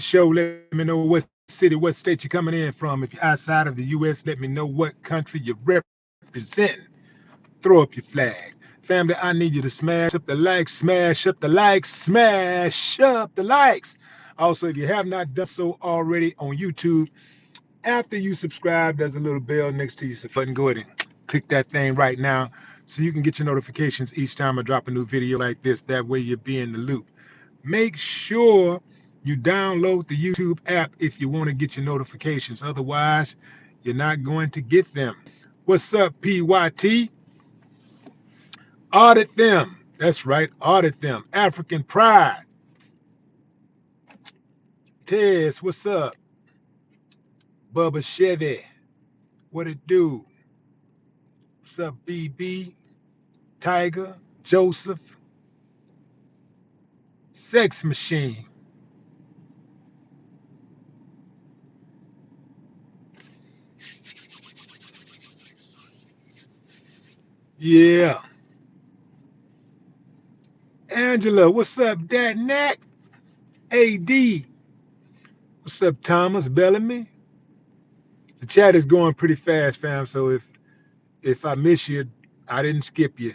show. Let me know what city, what state you're coming in from. If you're outside of the U.S., let me know what country you represent. Throw up your flag. Family, I need you to smash up the likes, smash up the likes, smash up the likes. Also, if you have not done so already on YouTube, after you subscribe, there's a little bell next to you button. Go ahead and click that thing right now so you can get your notifications each time I drop a new video like this. That way you'll be in the loop. Make sure you download the YouTube app if you want to get your notifications. Otherwise, you're not going to get them. What's up, PYT? Audit them. That's right, audit them. African Pride. Tez, what's up? Bubba Chevy, what it do? What's up, BB? Tiger, Joseph, Sex Machine. Yeah. Angela, what's up, Dad Knack? AD, what's up, Thomas Bellamy? The chat is going pretty fast, fam. So if I miss you, I didn't skip you.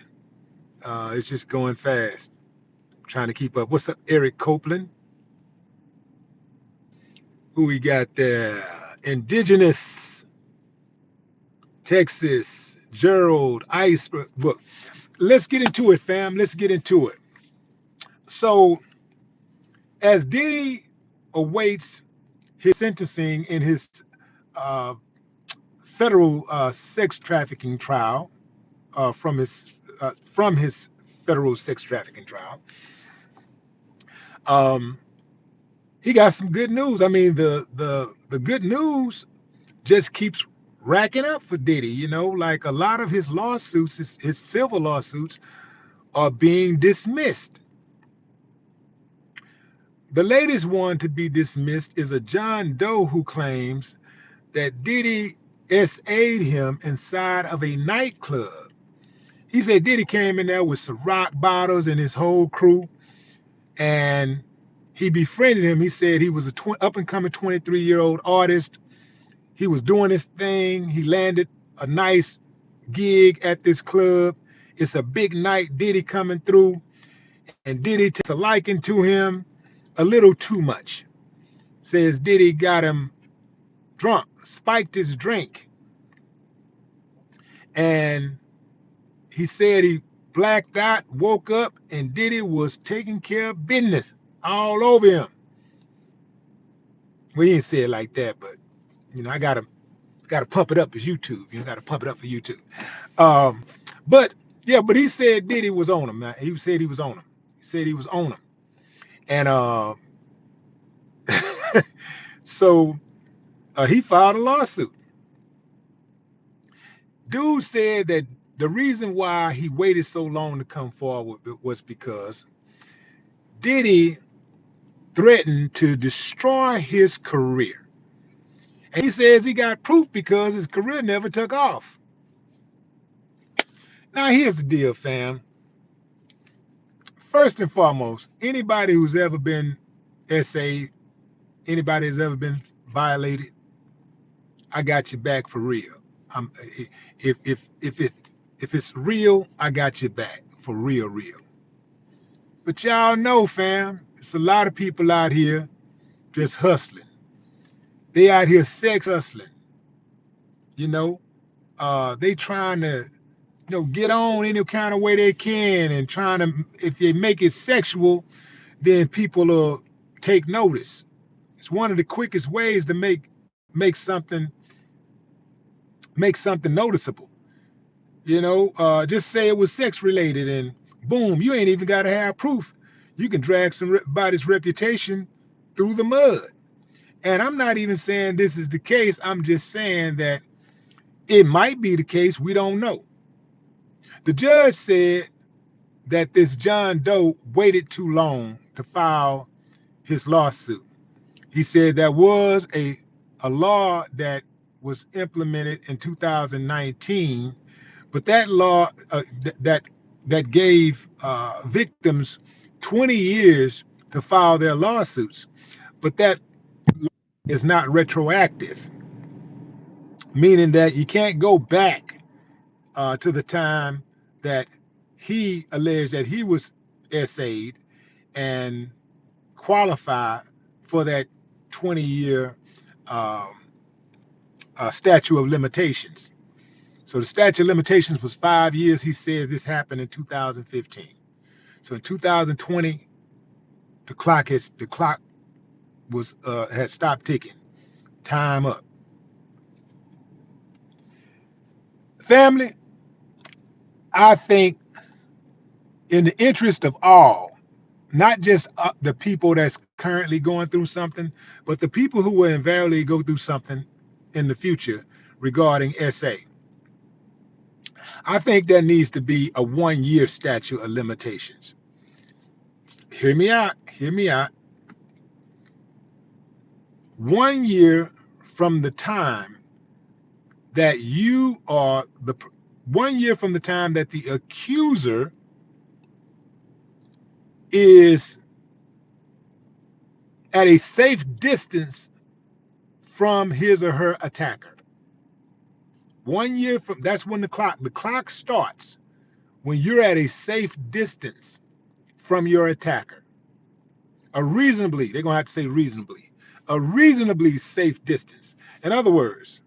It's just going fast. I'm trying to keep up. What's up, Eric Copeland? Who we got there? Indigenous Texas, Gerald, Iceberg. Look, let's get into it, fam. Let's get into it. So, as Diddy awaits his sentencing in his uh, federal sex trafficking trial, from his federal sex trafficking trial, um, he got some good news. I mean, the good news just keeps racking up for Diddy. You know, like a lot of his lawsuits, his civil lawsuits, are being dismissed. The latest one to be dismissed is a John Doe who claims that Diddy SA'd him inside of a nightclub. He said Diddy came in there with some rock bottles and his whole crew, and he befriended him. He said he was a up-and-coming 23-year-old artist. He was doing his thing. He landed a nice gig at this club. It's a big night, Diddy coming through, and Diddy takes a liking to him a little too much. Says Diddy got him drunk, spiked his drink, and he said he blacked out, woke up, and Diddy was taking care of business all over him. Well, he didn't say it like that, but you know, I gotta pump it up as YouTube. You know, gotta pump it up for YouTube. But yeah, but he said Diddy was on him, man. He said he was on him. He said he was on him, and so he filed a lawsuit. Dude said that the reason why he waited so long to come forward was because Diddy threatened to destroy his career. And he says he got proof because his career never took off. Now, here's the deal, fam. First and foremost, anybody who's ever been SA'd, anybody who's ever been violated, I got your back for real. If it's real, I got your back for real. But y'all know, fam, it's a lot of people out here just hustling. They out here sex hustling. You know, they trying to, you know, get on any kind of way they can, and trying to, if they make it sexual, then people will take notice. It's one of the quickest ways to make something noticeable. You know, just say it was sex related, and boom, you ain't even got to have proof. You can drag somebody's reputation through the mud. And I'm not even saying this is the case. I'm just saying that it might be the case. We don't know. The judge said that this John Doe waited too long to file his lawsuit. He said there was a law that was implemented in 2019, but that law that gave victims 20 years to file their lawsuits. But that is not retroactive, meaning that you can't go back to the time that he alleged that he was essayed and qualify for that 20-year um, statute of limitations. So the statute of limitations was 5 years. He said this happened in 2015. So in 2020, the clock was had stopped ticking. Time up. Family, I think in the interest of all, not just the people that's currently going through something, but the people who will invariably go through something in the future regarding SA. I think there needs to be a 1-year statute of limitations. Hear me out. Hear me out. 1 year from the time that you are the 1 year from the time that the accuser is at a safe distance from his or her attacker. 1 year from that's when the clock starts when you're at a safe distance from your attacker. They're gonna have to say reasonably, a reasonably safe distance. In other words,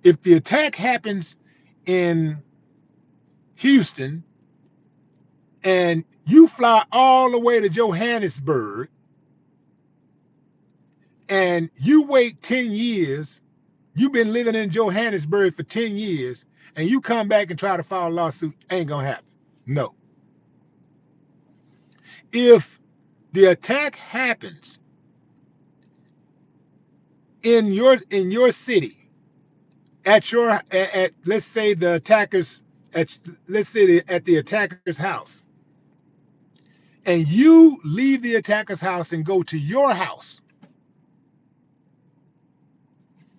if the attack happens in Houston and you fly all the way to Johannesburg and you wait 10 years, you've been living in Johannesburg for 10 years, and you come back and try to file a lawsuit, ain't gonna happen. No. If the attack happens in your city, at let's say the attacker's at the attacker's house, and you leave the attacker's house and go to your house,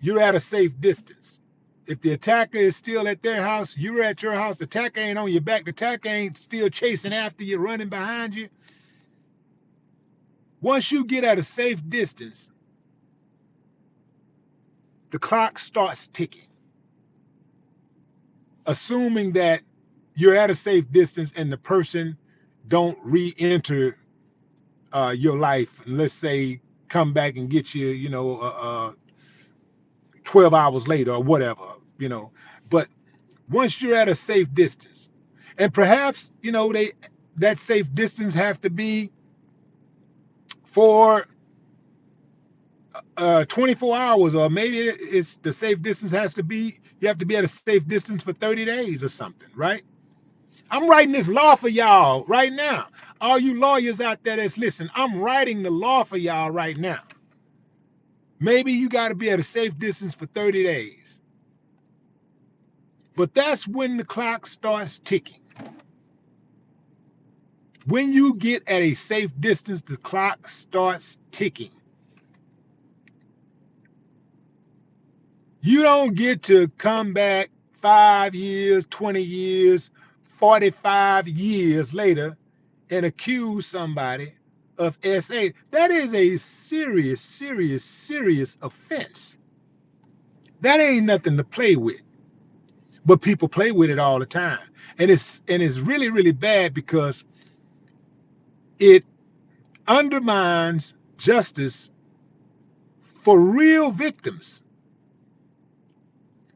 you're at a safe distance. If the attacker is still at their house, you're at your house, the attacker ain't on your back, the attacker ain't still chasing after you, running behind you. Once you get at a safe distance, the clock starts ticking, assuming that you're at a safe distance and the person don't re-enter your life, and let's say come back and get you, 12 hours later or whatever, But once you're at a safe distance, and perhaps, that safe distance have to be for 24 hours, or maybe it's the safe distance has to be, you have to be at a safe distance for 30 days or something, right? I'm writing this law for y'all right now. All you lawyers out there that's listening, I'm writing the law for y'all right now. Maybe you got to be at a safe distance for 30 days. But that's when the clock starts ticking. When you get at a safe distance, the clock starts ticking. You don't get to come back 5 years, 20 years, 45 years later and accuse somebody of SA. That is a serious, serious, serious offense. That ain't nothing to play with. But people play with it all the time. And it's really, really bad because it undermines justice for real victims.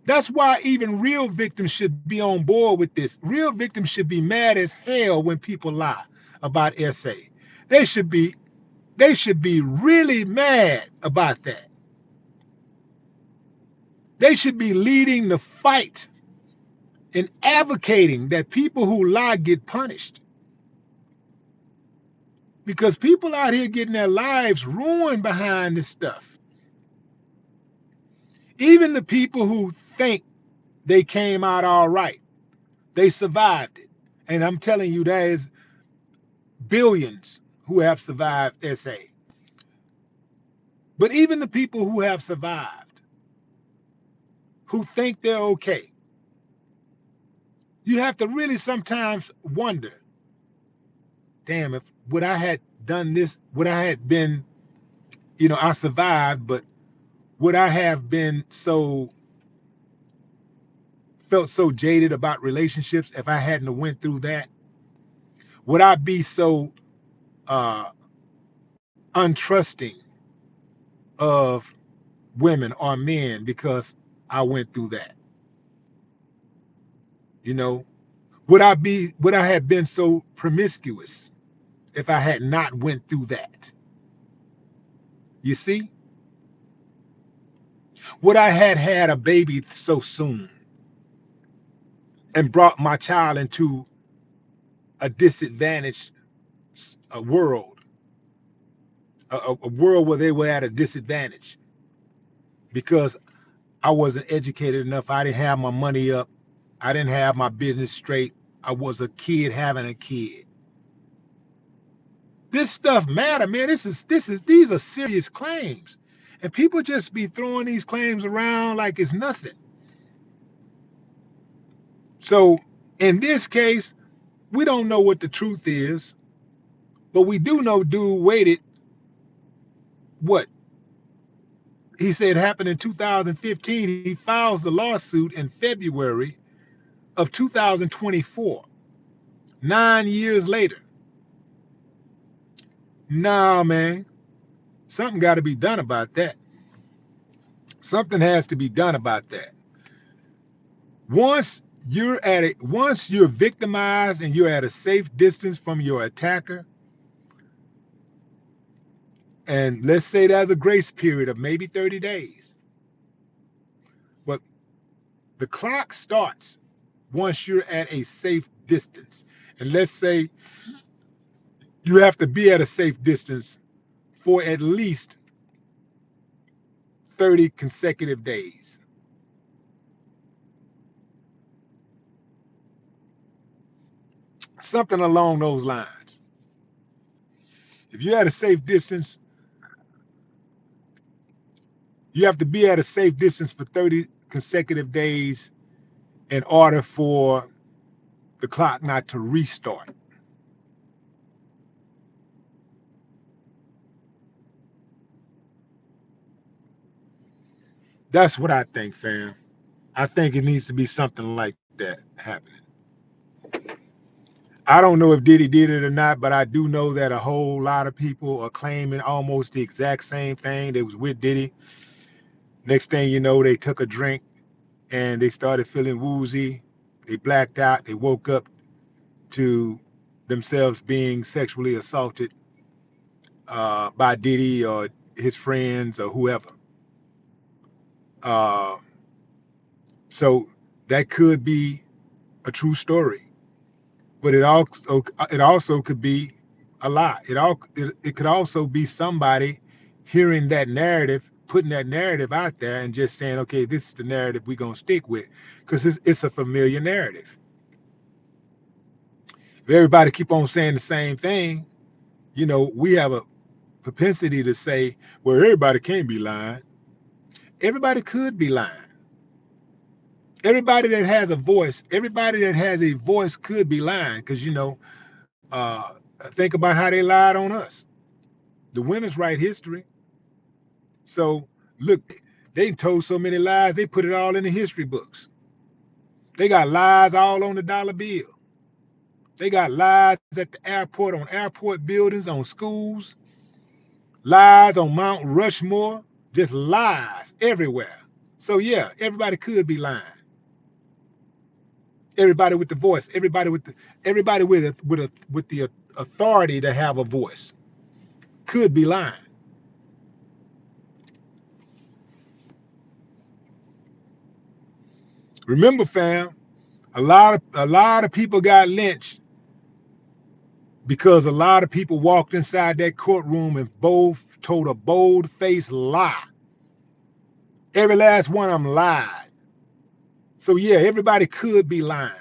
That's why even real victims should be on board with this. Real victims should be mad as hell when people lie about SA. They should be really mad about that. They should be leading the fight and advocating that people who lie get punished. Because people out here getting their lives ruined behind this stuff. Even the people who think they came out all right, they survived it. And I'm telling you, there is billions who have survived SA. But even the people who have survived, who think they're okay, you have to really sometimes wonder, damn, if would I had done this, would I had been, I survived, but would I have been felt so jaded about relationships if I hadn't have went through that? Would I be so uh, untrusting of women or men because I went through that? You know, would I have been so promiscuous if I had not went through that? You see, would I had had a baby so soon and brought my child into a disadvantaged world, a world where they were at a disadvantage because I wasn't educated enough. I didn't have my money up. I didn't have my business straight. I was a kid having a kid. This stuff matter, man. These are serious claims. And people just be throwing these claims around like it's nothing. So in this case, we don't know what the truth is, but we do know dude waited what? He said happened in 2015. He files the lawsuit in February of 2024, 9 years later. Nah, man, something got to be done about that. Something has to be done about that. Once you're victimized and you're at a safe distance from your attacker, and let's say there's a grace period of maybe 30 days, but the clock starts once you're at a safe distance. And let's say you have to be at a safe distance for at least 30 consecutive days. Something along those lines. If you're at a safe distance, you have to be at a safe distance for 30 consecutive days in order for the clock not to restart. That's what I think, fam. I think it needs to be something like that happening. I don't know if Diddy did it or not, but I do know that a whole lot of people are claiming almost the exact same thing. They was with Diddy. Next thing you know, they took a drink and they started feeling woozy. They blacked out. They woke up to themselves being sexually assaulted by Diddy or his friends or whoever. Uh, so that could be a true story, but it also could be a lie. It could also be somebody hearing that narrative, putting that narrative out there, and just saying, okay, this is the narrative we're gonna stick with, because it's a familiar narrative. If everybody keep on saying the same thing, we have a propensity to say, well, everybody can't be lying. Everybody could be lying. Everybody that has a voice could be lying, because uh, think about how they lied on us. The winners write history. So look, they told so many lies, they put it all in the history books. They got lies all on the dollar bill. They got lies at the airport, on airport buildings, on schools, lies on Mount Rushmore, just lies everywhere. So yeah, everybody could be lying. Everybody with the voice, everybody with the authority to have a voice could be lying. Remember, fam, a lot of people got lynched because a lot of people walked inside that courtroom and both told a bold-faced lie. Every last one of them lied. So yeah, everybody could be lying.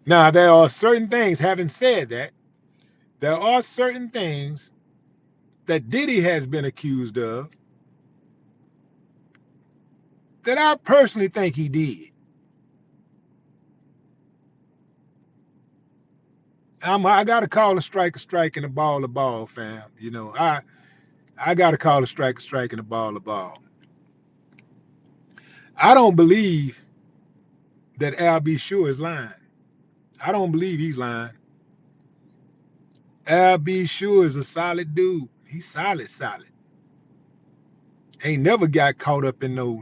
Now, there are certain things, having said that, there are certain things that Diddy has been accused of that I personally think he did. I gotta call a strike and a ball, fam. You know, I gotta call a strike and a ball. I don't believe that Al B. Sure is lying. I don't believe he's lying. Al B. Sure is a solid dude. He's solid. Ain't never got caught up in no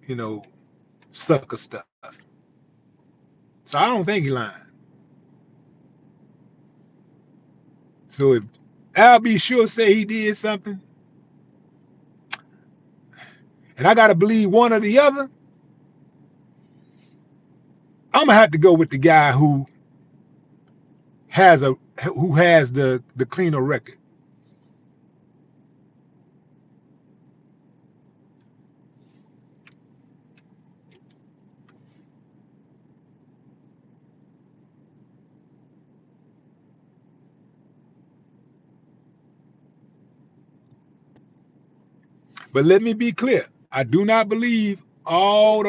you know sucker stuff. So I don't think he's lying. So if Al B. Sure say he did something, and I gotta believe one or the other, I'm gonna have to go with the guy who has the cleaner record. But let me be clear. I do not believe all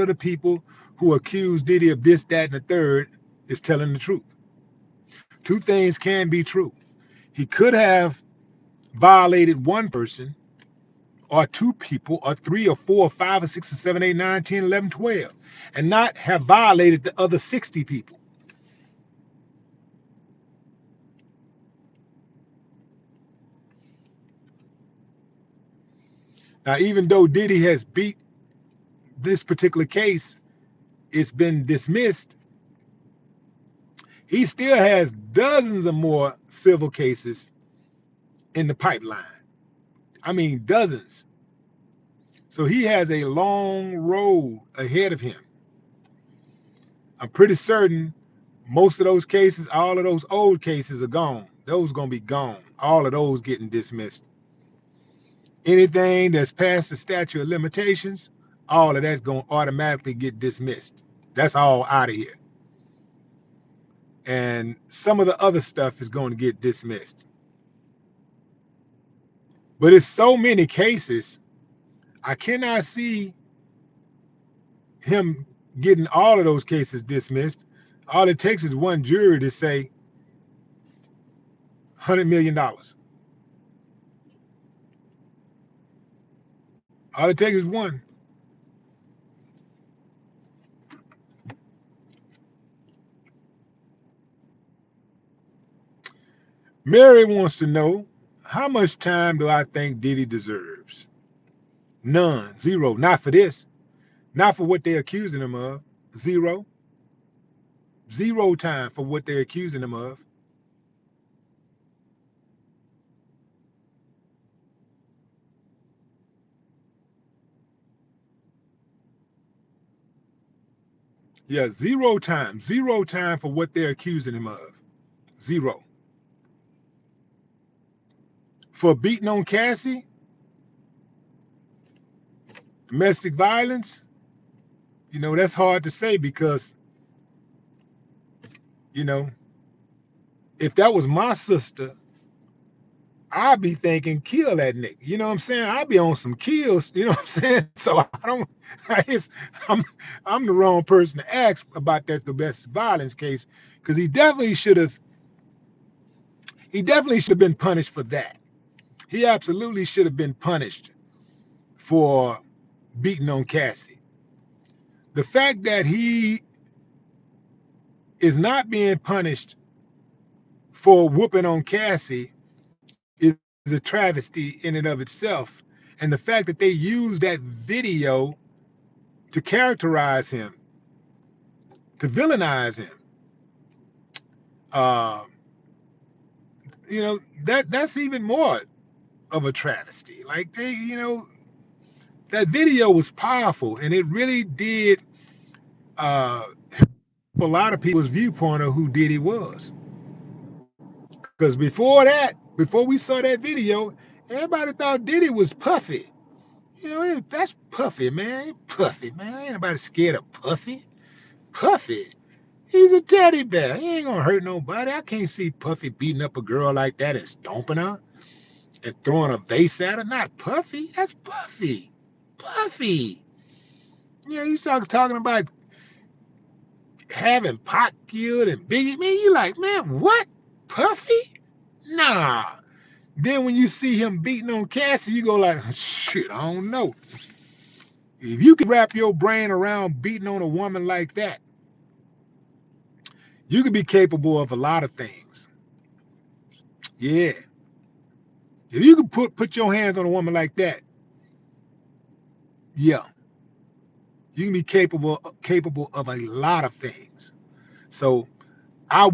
of the people who accuse Diddy of this, that, and the third is telling the truth. Two things can be true. He could have violated one person or two people or three or four or five or six or seven, eight, nine, 10, 11, 12, and not have violated the other 60 people. Now, even though Diddy has beat this particular case, it's been dismissed, he still has dozens of more civil cases in the pipeline. I mean, dozens. So he has a long road ahead of him. I'm pretty certain most of those cases, all of those old cases are gone. Those are going to be gone. All of those getting dismissed. Anything that's past the statute of limitations, all of that's going to automatically get dismissed. That's all out of here. And some of the other stuff is going to get dismissed. But it's so many cases, I cannot see him getting all of those cases dismissed. All it takes is one jury to say $100 million. All it takes is one. Mary wants to know, how much time do I think Diddy deserves? None. Zero. Not for this. Not for what they're accusing him of. Zero. Zero time for what they're accusing him of. Yeah, zero time. Zero time for what they're accusing him of. Zero. For beating on Cassie, domestic violence, that's hard to say because, you know, if that was my sister, I'd be thinking kill that nigga. You know what I'm saying? I'd be on some kills. You know what I'm saying? So I don't. I'm I'm the wrong person to ask about that domestic violence case because he definitely should have. He definitely should have been punished for that. He absolutely should have been punished for beating on Cassie. The fact that he is not being punished for whooping on Cassie is a travesty in and of itself. And the fact that they used that video to characterize him, to villainize him, uh, that's even more of a travesty. Like that video was powerful, and it really did uh, a lot of people's viewpoint of who Diddy was. Because before we saw that video, everybody thought Diddy was Puffy. That's Puffy, man. Puffy, man. Ain't nobody scared of Puffy. Puffy. He's a teddy bear. He ain't gonna hurt nobody. I can't see Puffy beating up a girl like that and stomping her and throwing a vase at her. Not Puffy. That's Puffy. Puffy. You start talking about having Pac killed and Biggie, man, you like, man, what? Puffy? Nah. Then when you see him beating on Cassie, you go like, shit, I don't know. If you can wrap your brain around beating on a woman like that, you could be capable of a lot of things. Yeah. If you could put your hands on a woman like that, yeah, you can be capable of a lot of things. So I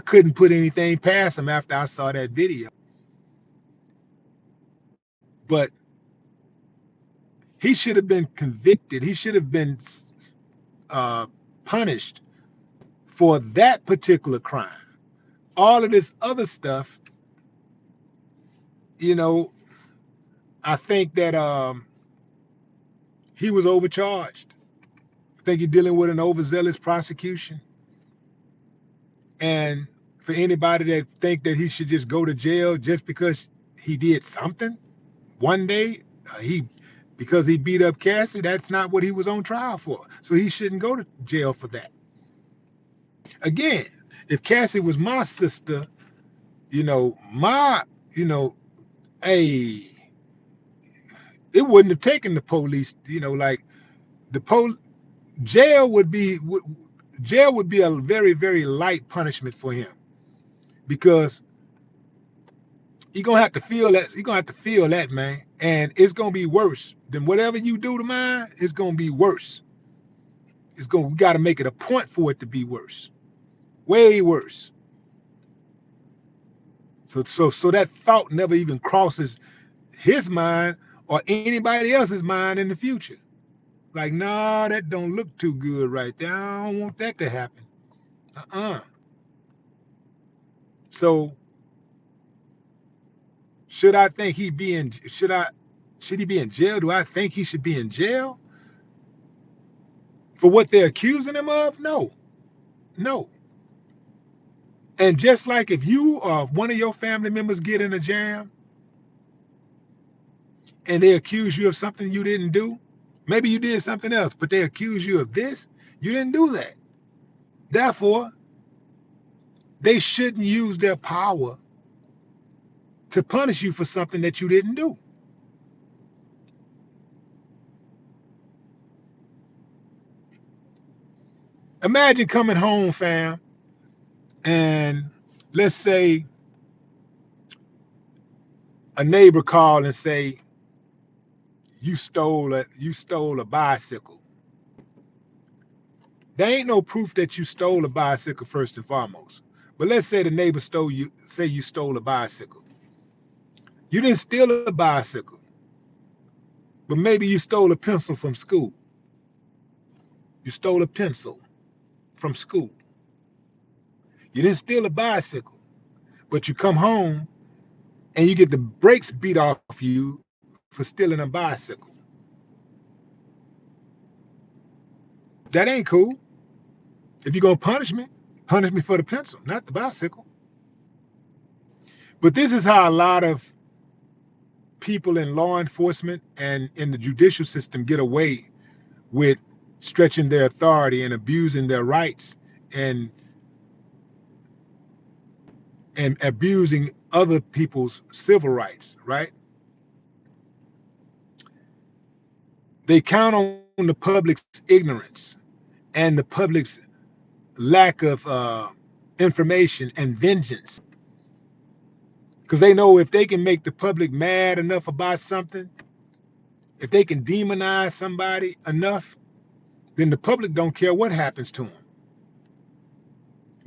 couldn't put anything past him after I saw that video. But he should have been convicted. He should have been punished for that particular crime. All of this other stuff, you know, I think that he was overcharged. I think you're dealing with an overzealous prosecution. And for anybody that think that he should just go to jail just because he did something one day, because he beat up Cassie, that's not what he was on trial for. So he shouldn't go to jail for that. Again, if Cassie was my sister, you know, hey, it wouldn't have taken the police, like the jail would be a very, very light punishment for him, because you're gonna have to feel that, man. And it's gonna be worse than whatever you do to mine. It's gonna be worse. We gotta make it a point for it to be worse. Way worse. So that thought never even crosses his mind or anybody else's mind in the future. Like, nah, that don't look too good right there. I don't want that to happen. So should he be in jail? Do I think he should be in jail for what they're accusing him of? No. And just like if you or one of your family members get in a jam and they accuse you of something you didn't do, maybe you did something else, but they accuse you of this, you didn't do that. Therefore, they shouldn't use their power to punish you for something that you didn't do. Imagine coming home, fam, and let's say a neighbor call and say you stole a bicycle. There ain't no proof that you stole a bicycle, first and foremost. But let's say the neighbor you stole a bicycle. You didn't steal a bicycle, but maybe you stole a pencil from school. You stole a pencil from school. You didn't steal a bicycle, but you come home and you get the brakes beat off you for stealing a bicycle. That ain't cool. If you're gonna punish me for the pencil, not the bicycle. But this is how a lot of people in law enforcement and in the judicial system get away with stretching their authority and abusing their rights and abusing other people's civil rights, right? They count on the public's ignorance and the public's lack of information and vengeance, because they know if they can make the public mad enough about something, if they can demonize somebody enough, then the public don't care what happens to him.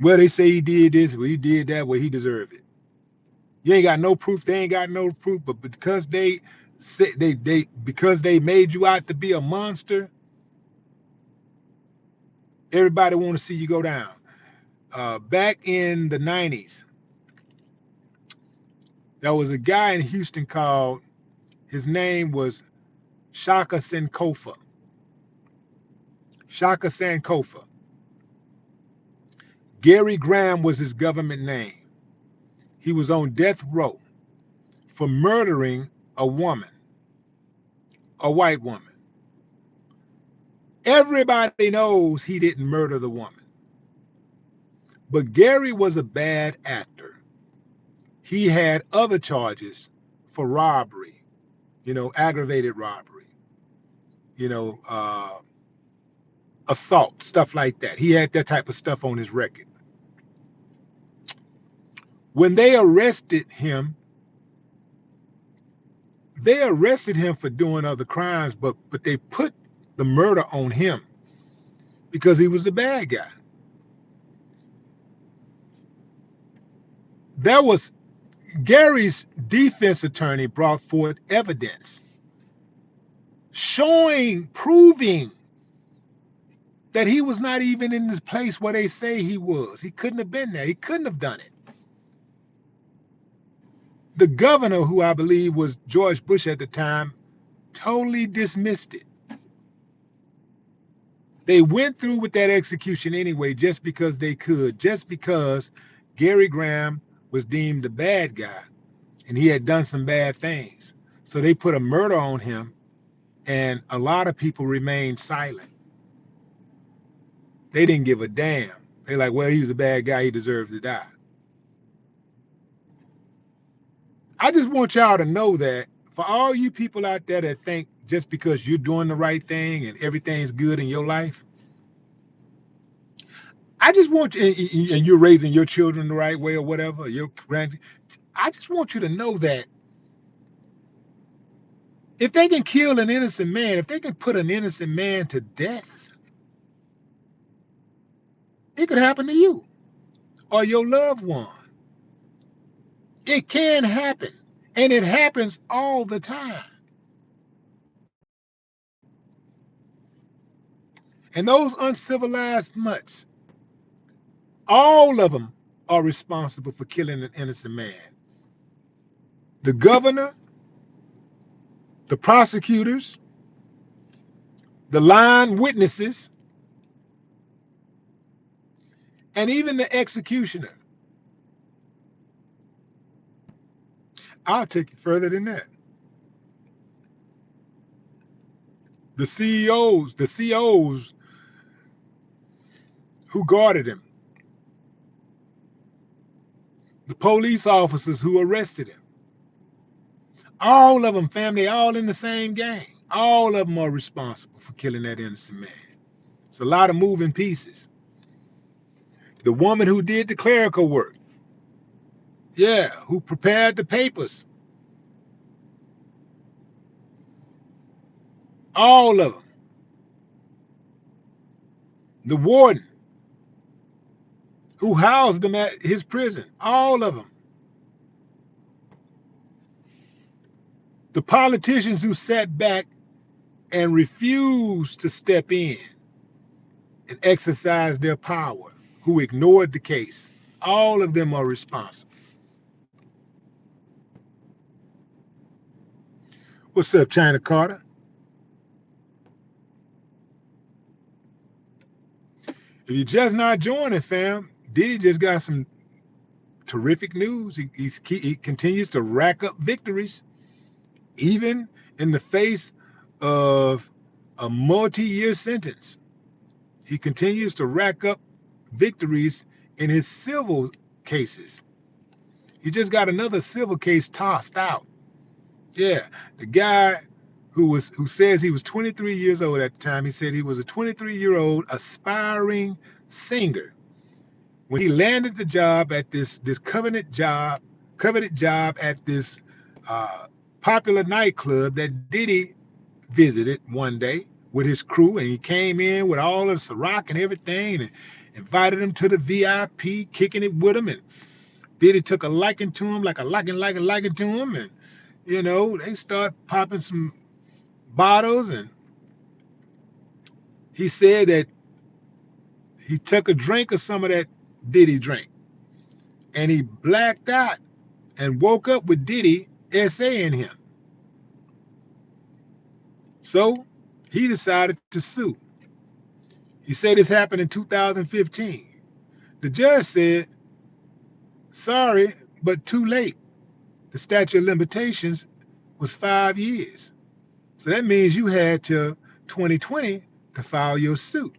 Well, they say he did this, well, he did that, well, he deserved it. You ain't got no proof. They ain't got no proof, but because they made you out to be a monster, everybody want to see you go down. Back in the 90s, there was a guy in Houston his name was Shaka Sankofa. Shaka Sankofa. Gary Graham was his government name. He was on death row for murdering a woman, a white woman. Everybody knows he didn't murder the woman. But Gary was a bad actor. He had other charges for robbery, aggravated robbery, you know, uh, assault, stuff like that. He had that type of stuff on his record. When they arrested him for doing other crimes, but they put the murder on him because he was the bad guy. There was Gary's defense attorney brought forth evidence proving that he was not even in this place where they say he was. He couldn't have been there. He couldn't have done it. The governor, who I believe was George Bush at the time, totally dismissed it. They went through with that execution anyway, just because they could, just because Gary Graham was deemed the bad guy and he had done some bad things. So they put a murder on him, and a lot of people remained silent. They didn't give a damn. They're like, well, he was a bad guy. He deserved to die. I just want y'all to know that for all you people out there that think just because you're doing the right thing and everything's good in your life, I just want you, and you're raising your children the right way or whatever, I just want you to know that if they can kill an innocent man, if they can put an innocent man to death, it could happen to you or your loved one. It can happen, and it happens all the time. And those uncivilized mutts, all of them are responsible for killing an innocent man. The governor, the prosecutors, the line witnesses, and even the executioner. I'll take it further than that. The COs who guarded him, the police officers who arrested him, all of them, family, all in the same gang. All of them are responsible for killing that innocent man. It's a lot of moving pieces. The woman who did the clerical work, who prepared the papers, all of them. The warden who housed him at his prison, all of them. The politicians who sat back and refused to step in and exercise their power, who ignored the case, all of them are responsible. What's up, China Carter? If you're just not joining, fam, Diddy just got some terrific news. He continues to rack up victories, even in the face of a multi-year sentence. He continues to rack up victories in his civil cases. He just got another civil case tossed out. Yeah, the guy who says he was 23 years old at the time, he said he was a 23-year-old aspiring singer. When he landed the job at this coveted job at this popular nightclub that Diddy visited one day with his crew, and he came in with all of the Ciroc and everything, and invited him to the VIP, kicking it with him, and Diddy took a liking to him, like a liking to him, and they start popping some bottles, and he said that he took a drink of some of that Diddy drink, and he blacked out and woke up with Diddy essaying him. So he decided to sue. He said this happened in 2015. The judge said, sorry, but too late. The statute of limitations was 5 years. So that means you had till 2020 to file your suit.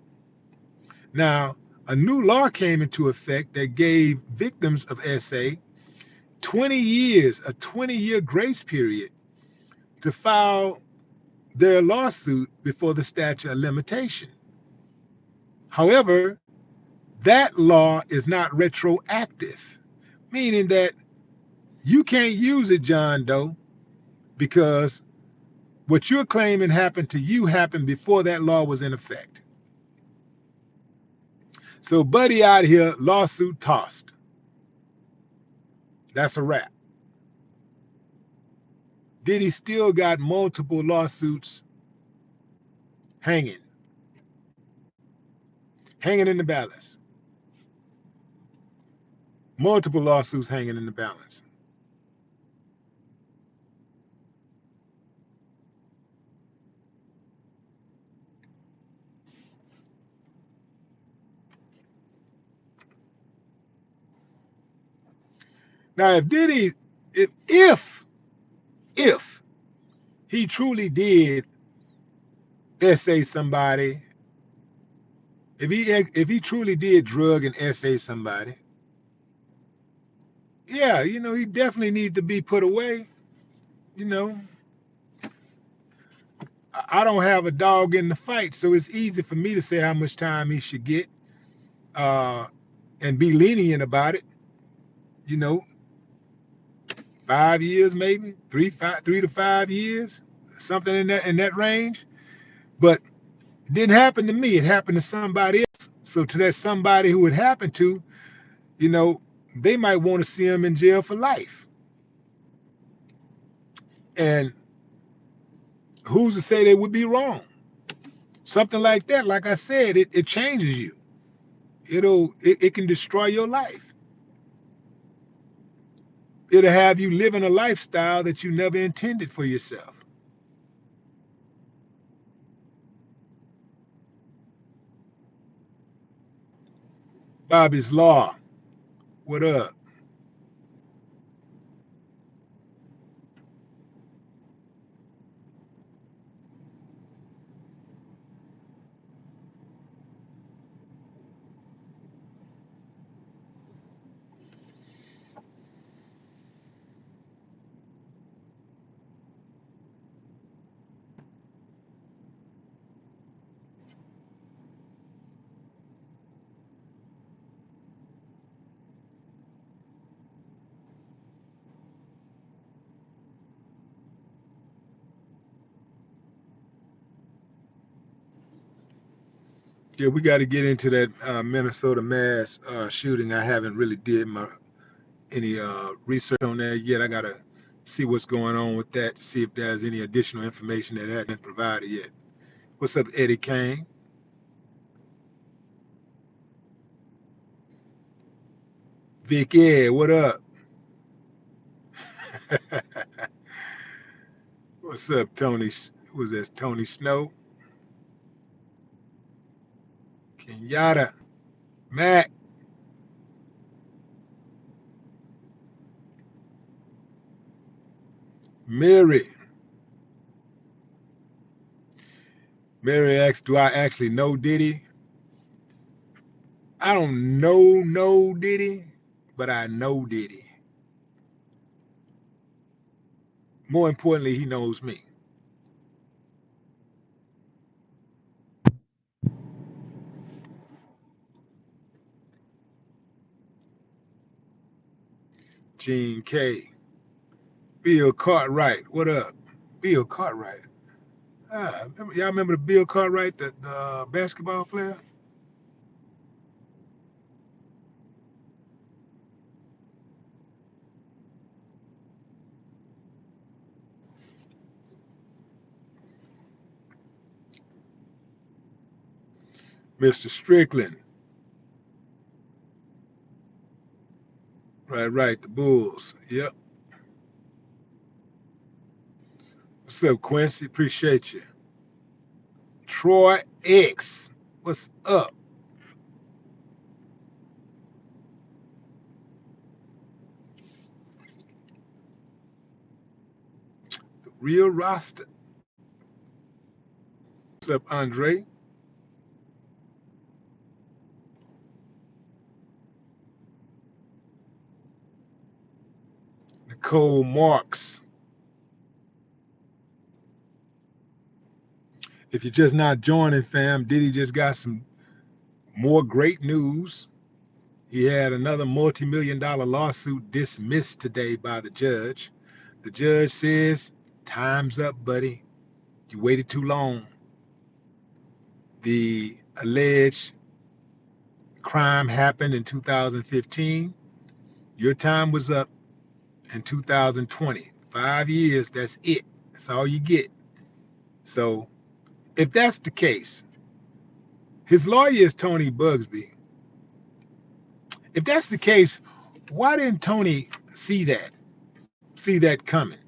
Now, a new law came into effect that gave victims of SA 20 years, a 20-year grace period to file their lawsuit before the statute of limitation. However, that law is not retroactive, meaning that you can't use it, John Doe, because what you're claiming happened to you happened before that law was in effect. So Buddy out here, lawsuit tossed. That's a wrap. Diddy still got multiple lawsuits hanging in the balance. Multiple lawsuits hanging in the balance. Now, if Diddy, if he truly did SA somebody, if he truly did drug and SA somebody, yeah, he definitely needs to be put away. You know, I don't have a dog in the fight, so it's easy for me to say how much time he should get, and be lenient about it. You know, 5 years maybe, 3 to 5 years, something in that range. But it didn't happen to me. It happened to somebody else. So to that somebody who it happened to, they might want to see him in jail for life. And who's to say they would be wrong? Something like that, like I said, it changes you. It can destroy your life. It'll have you living a lifestyle that you never intended for yourself. Bobby's Law, what up? Yeah, we got to get into that Minnesota mass shooting. I haven't really did any research on that yet. I got to see what's going on with that, to see if there's any additional information that hasn't been provided yet. What's up, Eddie Kane? Vicky, what up? What's up, Tony? Was that Tony Snow? Kenyatta, Mac, Mary. Mary asks, do I actually know Diddy? I don't know Diddy, but I know Diddy. More importantly, he knows me. Gene K. Bill Cartwright, what up? Bill Cartwright. Y'all remember the Bill Cartwright, the basketball player? Mr. Strickland. Right, the Bulls. Yep. What's up, Quincy? Appreciate you. Troy X. What's up? The real roster. What's up, Andre? Nicole Marks. If you're just not joining, fam, Diddy just got some more great news. He had another multi-million-dollar lawsuit dismissed today by the judge. The judge says, time's up, buddy. You waited too long. The alleged crime happened in 2015. Your time was up in 2020. 5 years, that's it. That's all you get. So if that's the case, his lawyer is Tony Bugsby. If that's the case, why didn't Tony see that coming?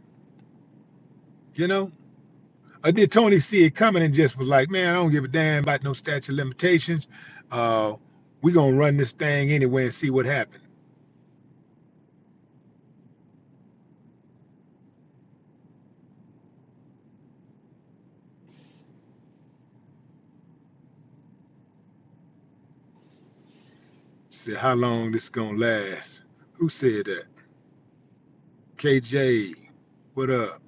You know? Or did Tony see it coming and just was like, man, I don't give a damn about no statute of limitations. We're going to run this thing anyway and see what happens. See how long this going to last. Who said that? KJ, what up?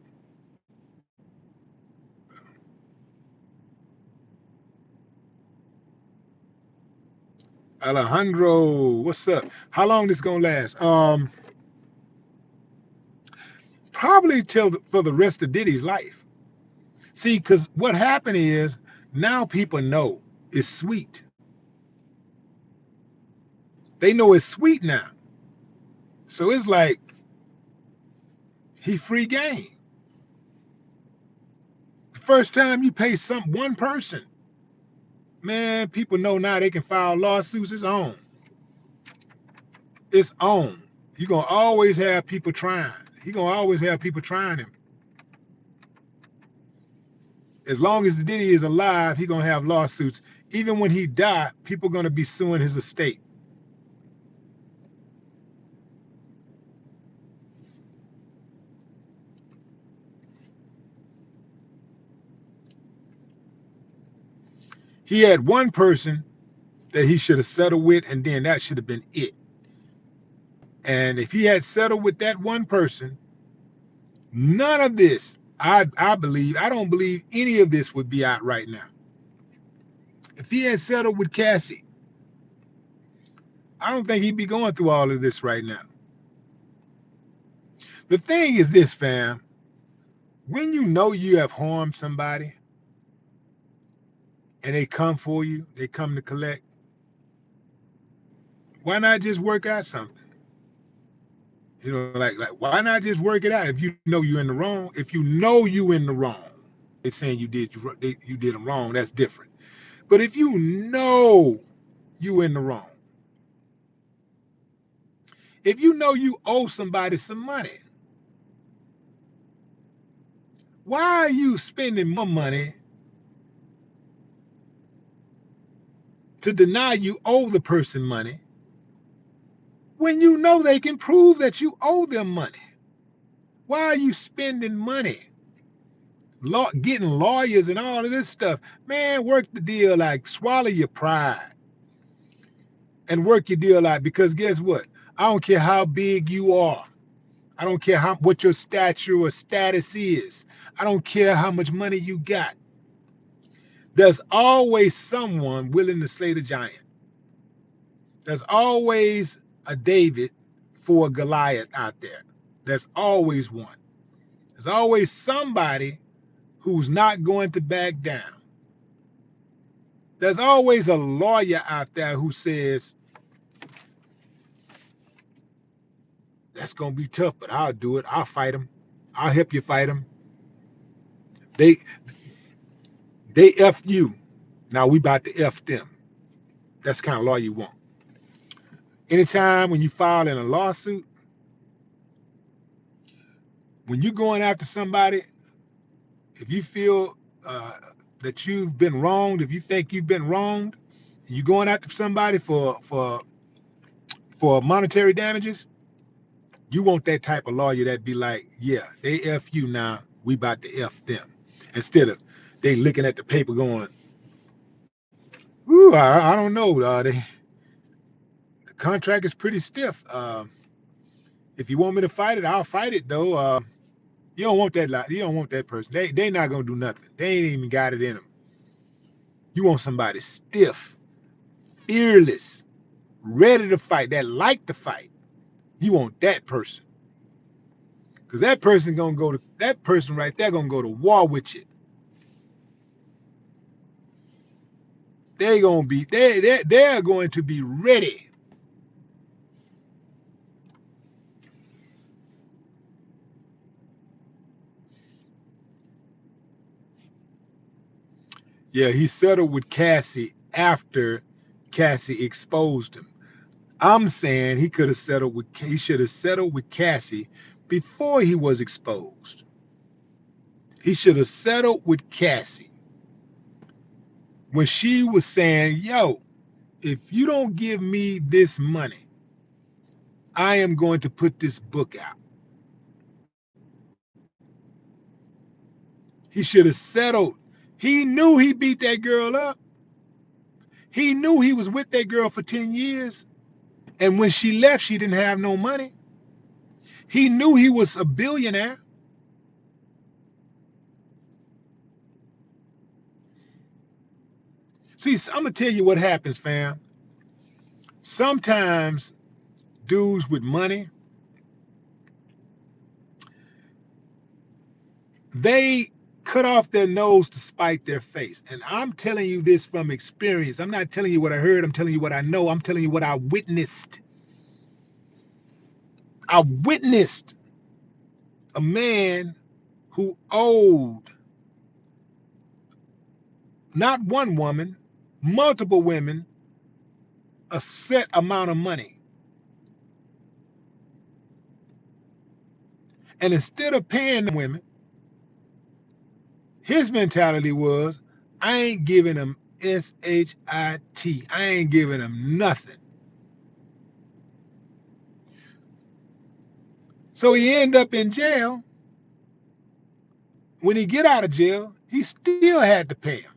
Alejandro, what's up? How long this going to last? Probably for the rest of Diddy's life. See, because what happened is now people know it's sweet. They know it's sweet now. So it's like he free game. The first time you pay one person, man, people know now they can file lawsuits. It's on. It's on. You're gonna always have people trying. He gonna always have people trying him. As long as Diddy is alive, he gonna have lawsuits. Even when he die, people gonna be suing his estate. He had one person that he should have settled with, and then that should have been it. And if he had settled with that one person, none of this, I don't believe any of this would be out right now. If he had settled with Cassie, I don't think he'd be going through all of this right now. The thing is this, fam. When you know you have harmed somebody and they come for you, they come to collect, why not just work out something? You know, like why not just work it out if you know you're in the wrong? If you know you in the wrong, they're saying you did them wrong, that's different. But if you know you in the wrong, if you know you owe somebody some money, why are you spending more money to deny you owe the person money when you know they can prove that you owe them money? Why are you spending money? Getting lawyers and all of this stuff. Man, work the deal out. Swallow your pride and work your deal out, because guess what? I don't care how big you are. I don't care what your stature or status is. I don't care how much money you got. There's always someone willing to slay the giant. There's always a David for a Goliath out there. There's always one. There's always somebody who's not going to back down. There's always a lawyer out there who says, that's going to be tough, but I'll do it. I'll fight him. I'll help you fight him. They F you. Now we about to F them. That's the kind of lawyer you want. Anytime when you file in a lawsuit, when you're going after somebody, if you feel that you've been wronged, if you think you've been wronged, and you're going after somebody for monetary damages, you want that type of lawyer that be like, yeah, they F you now, we about to F them. Instead of they looking at the paper going, ooh, I don't know. The contract is pretty stiff. If you want me to fight it, I'll fight it though. You don't want that. You don't want that person. They not gonna do nothing. They ain't even got it in them. You want somebody stiff, fearless, ready to fight, that like to fight. You want that person, because that person gonna go to that person right there gonna go to war with you. They're gonna be they're going to be ready. Yeah, he settled with Cassie after Cassie exposed him. I'm saying he should have settled with Cassie before he was exposed. He should have settled with Cassie when she was saying, yo, if you don't give me this money, I am going to put this book out. He should have settled. He knew he beat that girl up. He knew he was with that girl for 10 years. And when she left, she didn't have no money. He knew he was a billionaire. See, I'm going to tell you what happens, fam. Sometimes dudes with money, they cut off their nose to spite their face. And I'm telling you this from experience. I'm not telling you what I heard. I'm telling you what I know. I'm telling you what I witnessed. I witnessed a man who owed not one woman, multiple women, a set amount of money. And instead of paying the women, his mentality was, I ain't giving them SHIT. I ain't giving them nothing. So he end up in jail. When he get out of jail, he still had to pay him.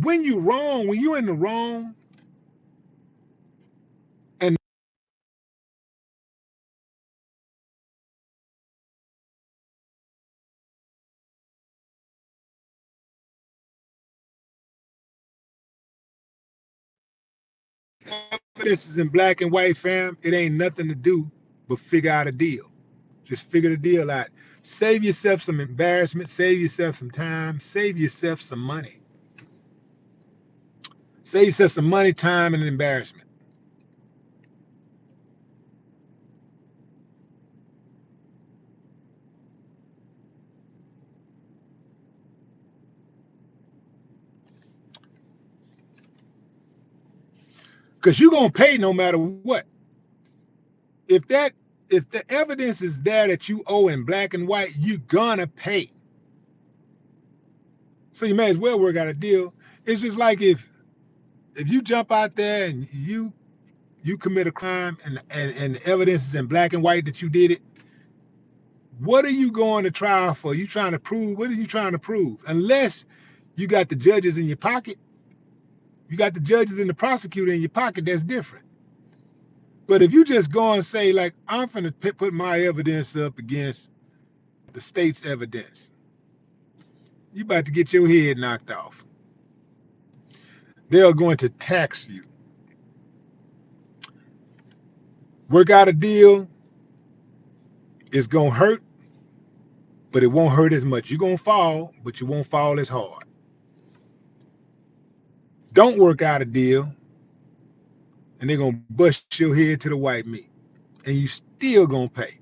When you wrong, when you in the wrong, and evidence is in black and white, fam, it ain't nothing to do but figure out a deal. Just figure the deal out. Save yourself some embarrassment, save yourself some time, save yourself some money. Save yourself some money, time, and embarrassment. Because you're gonna pay no matter what. If that if the evidence is there that you owe in black and white, you're gonna pay. So you may as well work out a deal. It's just like if you jump out there and you commit a crime and the evidence is in black and white that you did it, what are you going to trial for? You trying to prove, what are you trying to prove? Unless you got the judges in your pocket, you got the judges and the prosecutor in your pocket, that's different. But if you just go and say, like, I'm finna put my evidence up against the state's evidence, you about to get your head knocked off. They're going to tax you. Work out a deal, it's gonna hurt, but it won't hurt as much. You're gonna fall, but you won't fall as hard. Don't work out a deal, and they're gonna bust your head to the white meat, and you still gonna pay.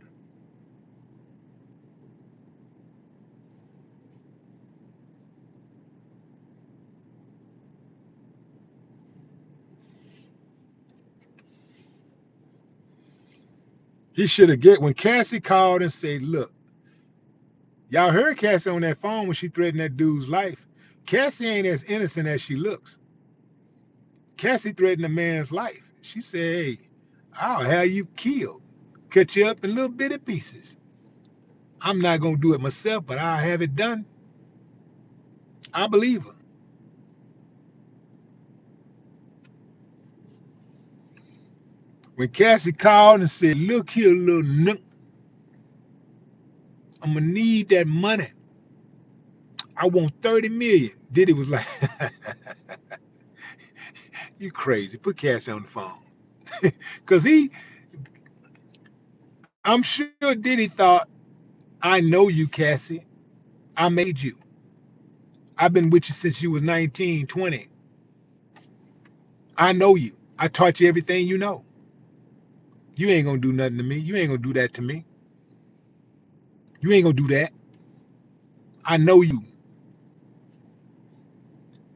He should have get when Cassie called and said, "Look, y'all heard Cassie on that phone when she threatened that dude's life. Cassie ain't as innocent as she looks. Cassie threatened a man's life. She said, hey, I'll have you killed, cut you up in little bitty pieces. I'm not gonna do it myself, but I'll have it done." I believe her. When Cassie called and said, "Look here, little nook, I'm gonna need that money. I want 30 million." Diddy was like, "You crazy? Put Cassie on the phone." Cause I'm sure Diddy thought, "I know you, Cassie. I made you. I've been with you since you was 19, 20. I know you. I taught you everything you know. You ain't gonna do nothing to me. You ain't gonna do that to me. You ain't gonna do that. I know you."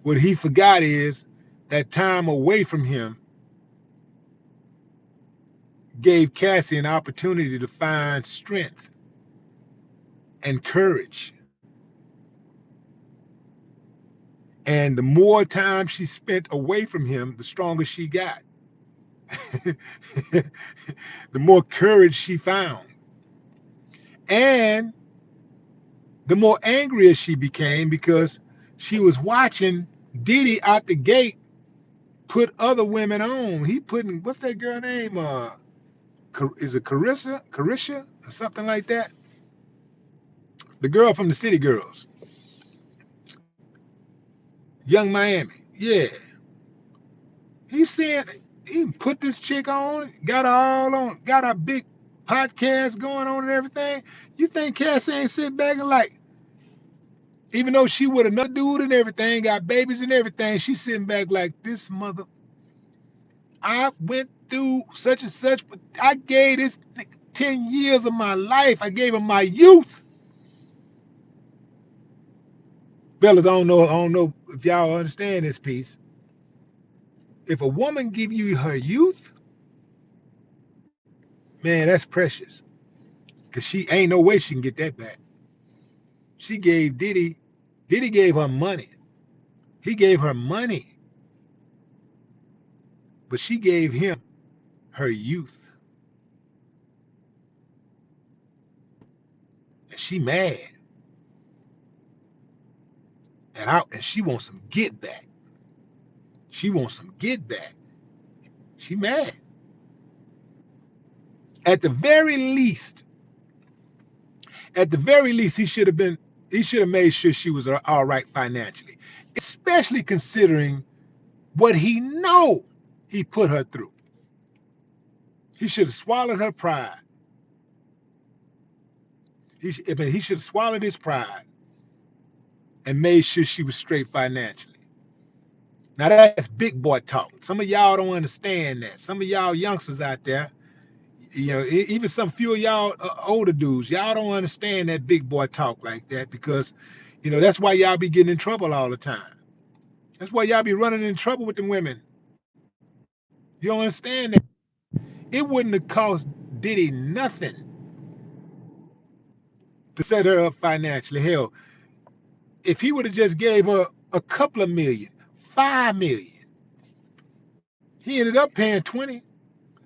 What he forgot is that time away from him gave Cassie an opportunity to find strength and courage. And the more time she spent away from him, the stronger she got. The more courage she found. And the more angrier she became because she was watching Diddy out the gate put other women on. He putting, what's that girl name? Is it Carisha or something like that? The girl from the City Girls, Young Miami. Yeah, he said he put this chick on, got her all on, got a big podcast going on and everything. You think Cassie ain't sit back and like, even though she with another dude and everything, got babies and everything, she's sitting back like, this mother, I went through such and such, but I gave this 10 years of my life. I gave him my youth. Fellas, I don't know if y'all understand this piece. If a woman give you her youth, man, that's precious. Cause she ain't no way she can get that back. She gave Diddy gave her money. He gave her money, but she gave him her youth. And she mad. And she wants some get back. She wants some get back. She mad. At the very least, he should have made sure she was all right financially, especially considering what he know he put her through. He should have swallowed her pride. He should have swallowed his pride and made sure she was straight financially. Now that's big boy talk. Some of y'all don't understand that. Some of y'all youngsters out there, even some few of y'all older dudes, y'all don't understand that big boy talk like that because, that's why y'all be getting in trouble all the time. That's why y'all be running in trouble with the women. You don't understand that. It wouldn't have cost Diddy nothing to set her up financially. Hell, if he would have just gave her a couple of million, 5 million, he ended up paying 20.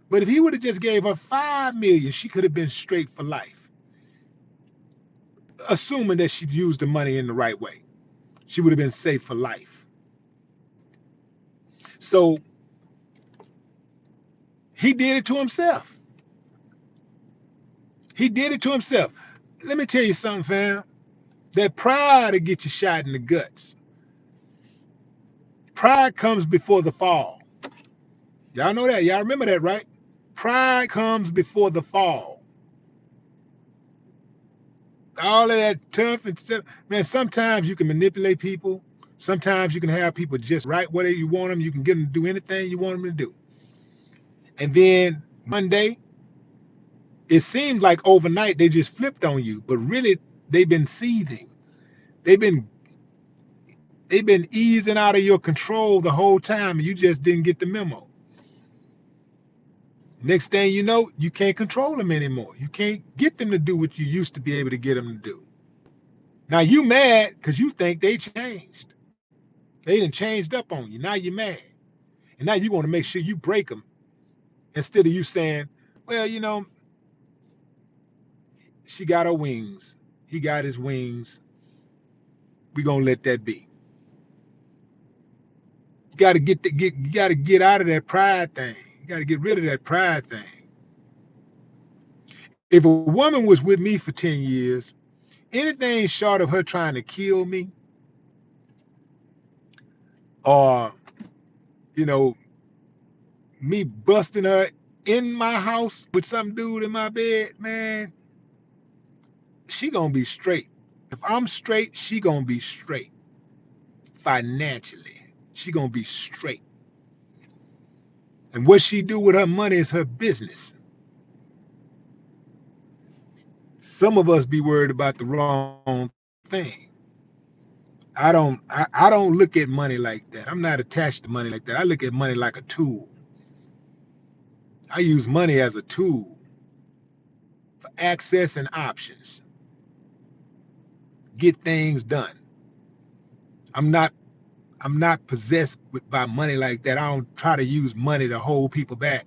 But if he would have just gave her 5 million, she could have been straight for life. Assuming that she'd used the money in the right way, she would have been safe for life. So he did it to himself. He did it to himself. Let me tell you something, fam. That pride will get you shot in the guts. Pride comes before the fall. Y'all know that. Y'all remember that, right? Pride comes before the fall. All of that tough and stuff. Man, sometimes you can manipulate people. Sometimes you can have people just right where you want them. You can get them to do anything you want them to do. And then one day, it seems like overnight they just flipped on you, but really they've been seething. They've been easing out of your control the whole time, and you just didn't get the memo. Next thing you know, you can't control them anymore. You can't get them to do what you used to be able to get them to do. Now you mad because you think they changed. They done changed up on you. Now you're mad. And now you want to make sure you break them instead of you saying, well, she got her wings. He got his wings. We gonna let that be. You gotta get out of that pride thing. You got to get rid of that pride thing. If a woman was with me for 10 years, anything short of her trying to kill me or, you know, me busting her in my house with some dude in my bed, man, she gonna be straight. If I'm straight, she gonna be straight. Financially, she gonna be straight. And what she do with her money is her business. Some of us be worried about the wrong thing. I don't look at money like that. I'm not attached to money like that. I look at money like a tool. I use money as a tool for access and options. Get things done. I'm not I'm not possessed by money like that. I don't try to use money to hold people back.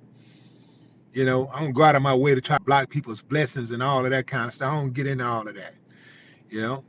I don't go out of my way to try to block people's blessings and all of that kind of stuff. I don't get into all of that. You know?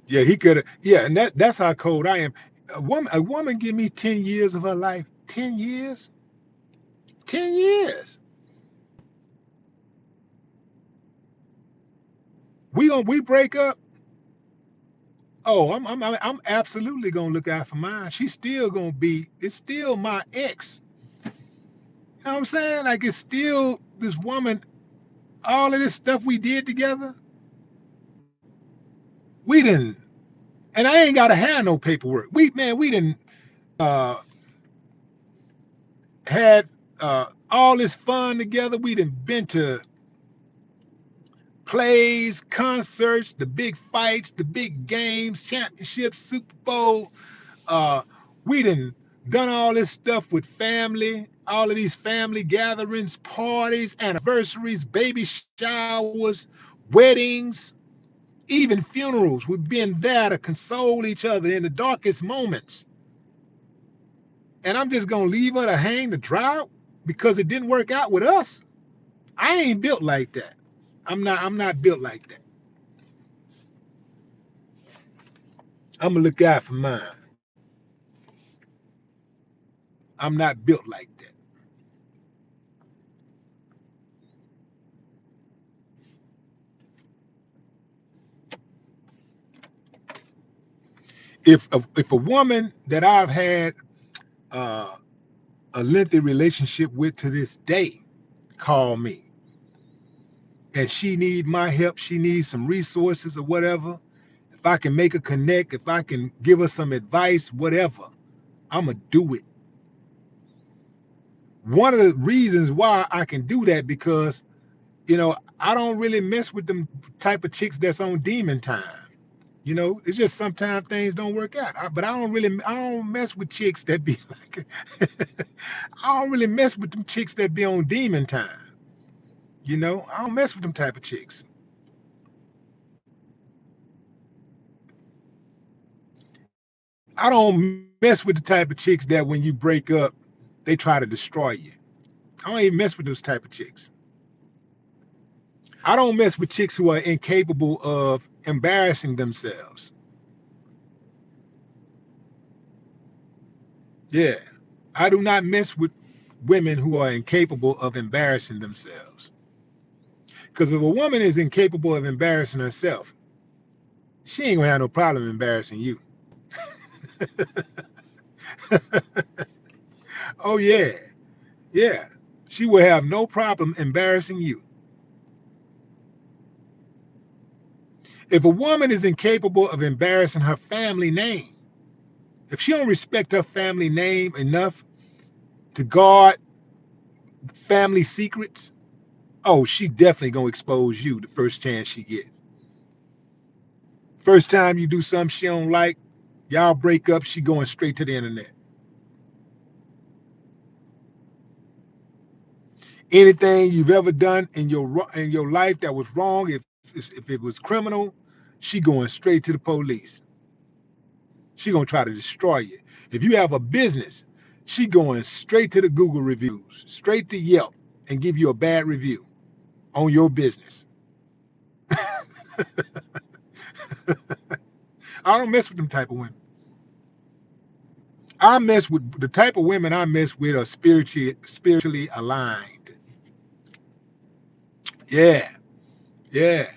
Yeah, he could have. Yeah, and that's how cold I am. A woman give me 10 years of her life. 10 years? 10 years. We break up. Oh, I'm absolutely gonna look out for mine. She's still gonna be. It's still my ex. You know what I'm saying? Like it's still this woman. All of this stuff we did together, we didn't. And I ain't gotta have no paperwork. We didn't uh had all this fun together. We didn't been to plays, concerts, the big fights, the big games, championships, Super Bowl. Uh, we done all this stuff with family, all of these family gatherings, parties, anniversaries, baby showers, weddings, even funerals. We've been there to console each other in the darkest moments. And I'm just gonna leave her to hang the dry because it didn't work out with us. I ain't built like that. I'm not built like that. I'm gonna look out for mine. I'm not built like that. If a woman that I've had uh, a lengthy relationship with to this day call me and she need my help, she needs some resources or whatever, if I can make a connect, if I can give her some advice, whatever, I'm gonna do it. One of the reasons why I can do that because I don't really mess with them type of chicks that's on demon time. It's just sometimes things don't work out. But I don't mess with chicks that be like, I don't really mess with them chicks that be on demon time. I don't mess with them type of chicks. I don't mess with the type of chicks that when you break up, they try to destroy you. I don't even mess with those type of chicks. I don't mess with chicks who are incapable of embarrassing themselves. Yeah. I do not mess with women who are incapable of embarrassing themselves. Because if a woman is incapable of embarrassing herself, she ain't gonna have no problem embarrassing you. Oh yeah, yeah. She will have no problem embarrassing you. If a woman is incapable of embarrassing her family name, if she don't respect her family name enough to guard family secrets, oh, she definitely gonna expose you the first chance she gets. First time you do something she don't like, y'all break up, she going straight to the internet. Anything you've ever done in your life that was wrong, if it was criminal, she going straight to the police. She gonna try to destroy you. If you have a business, she going straight to the Google reviews, straight to Yelp, and give you a bad review on your business. I don't mess with them type of women. I mess with the type of women I mess with are spiritually aligned. Yeah, yeah.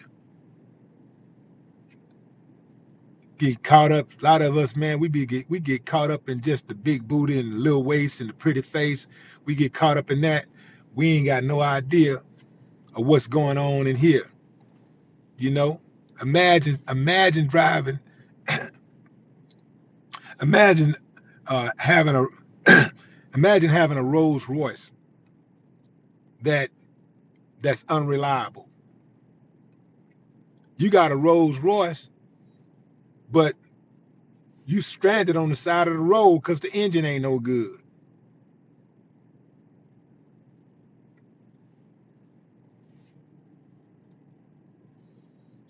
Get caught up. A lot of us, man, we get caught up in just the big booty and the little waist and the pretty face. We get caught up in that. We ain't got no idea of what's going on in here. You know, imagine driving, imagine having a, imagine having a Rolls Royce that that's unreliable. You got a Rolls Royce, but you stranded on the side of the road because the engine ain't no good.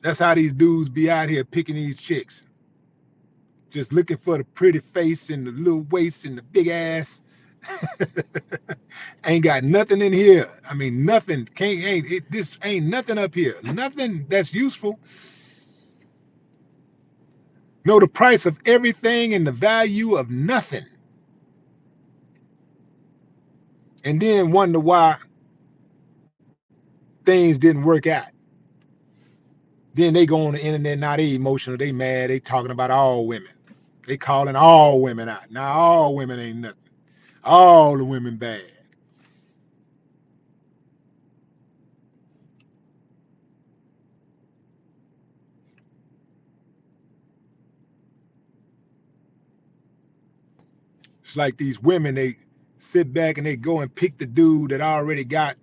That's how these dudes be out here picking these chicks, just looking for the pretty face and the little waist and the big ass. Ain't got nothing in here. I mean, nothing. Can't ain't it, this ain't nothing up here. Nothing that's useful. Know the price of everything and the value of nothing, and then wonder why things didn't work out. Then they go on the internet, now they emotional, they mad, they talking about all women. They calling all women out. Now all women ain't nothing. All the women bad. It's like these women, they sit back and they go and pick the dude that already got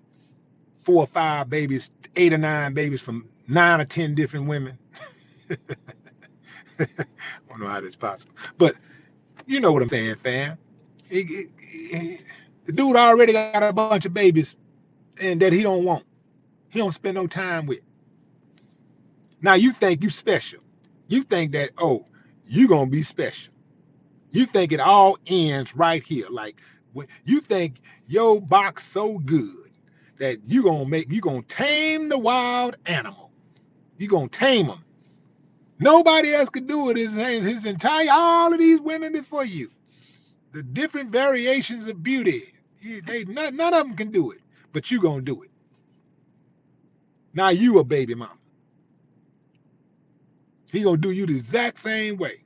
4 or 5 babies, 8 or 9 babies from 9 or 10 different women. I don't know how that's possible. But you know what I'm saying, fam. The dude already got a bunch of babies and that he don't want. He don't spend no time with. Now you think you special. You think that, oh, you gonna be special. You think it all ends right here. Like you think your box so good that you gonna tame the wild animal. You gonna tame them. Nobody else could do it. His entire all of these women before you. The different variations of beauty. None of them can do it, but you gonna do it. Now you a baby mama. He gonna do you the exact same way.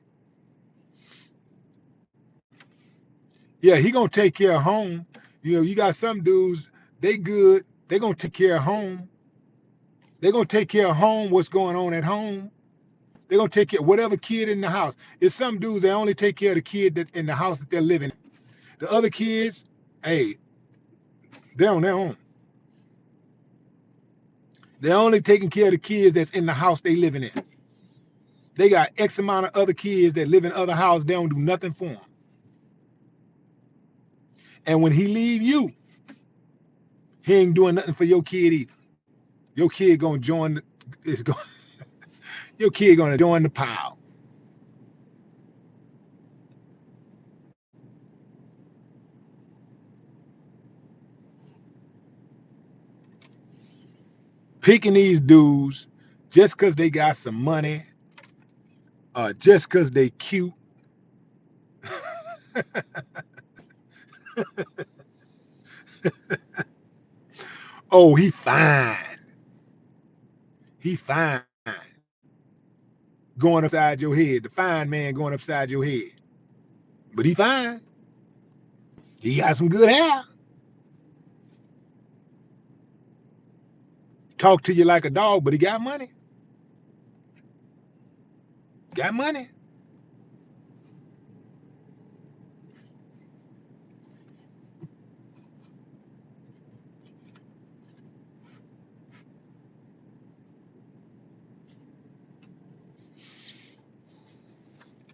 Yeah, he gonna take care of home. You know, you got some dudes, they good, they gonna take care of home. They gonna take care of home, what's going on at home. They gonna take care of whatever kid in the house. It's some dudes they only take care of the kid that in the house that they're living in. The other kids, hey, they're on their own. They're only taking care of the kids that's in the house they living in. They got X amount of other kids that live in other houses. They don't do nothing for them. And when he leave you, he ain't doing nothing for your kid either. Your kid gonna join. Is going. Your kid gonna join the pile. Picking these dudes just because they got some money, just because they cute. Oh, he fine. He fine. Going upside your head. The fine man going upside your head. But he fine. He got some good hair. Talk to you like a dog, but he got money. Got money.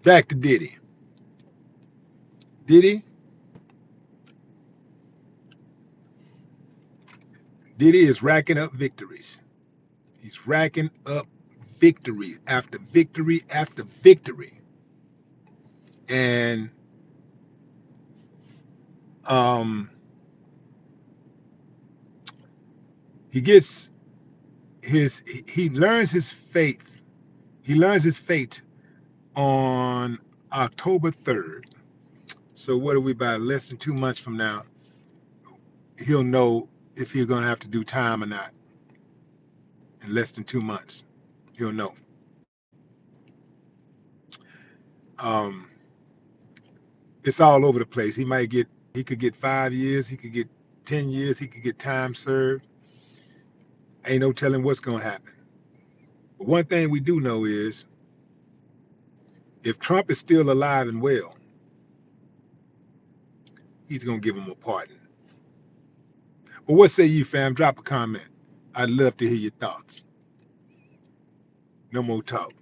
Back to Diddy. Diddy. Diddy is racking up victories. He's racking up victory after victory after victory. And um, he gets he learns his faith. He learns his fate on October 3rd. So what are we about? Less than 2 months from now, he'll know if he's gonna have to do time or not. In less than 2 months, he'll know. Um, it's all over the place. He could get 5 years, he could get 10 years, he could get time served. Ain't no telling what's gonna happen. But one thing we do know is if Trump is still alive and well, he's gonna give him a pardon. But what say you, fam? Drop a comment. I'd love to hear your thoughts. No more talk.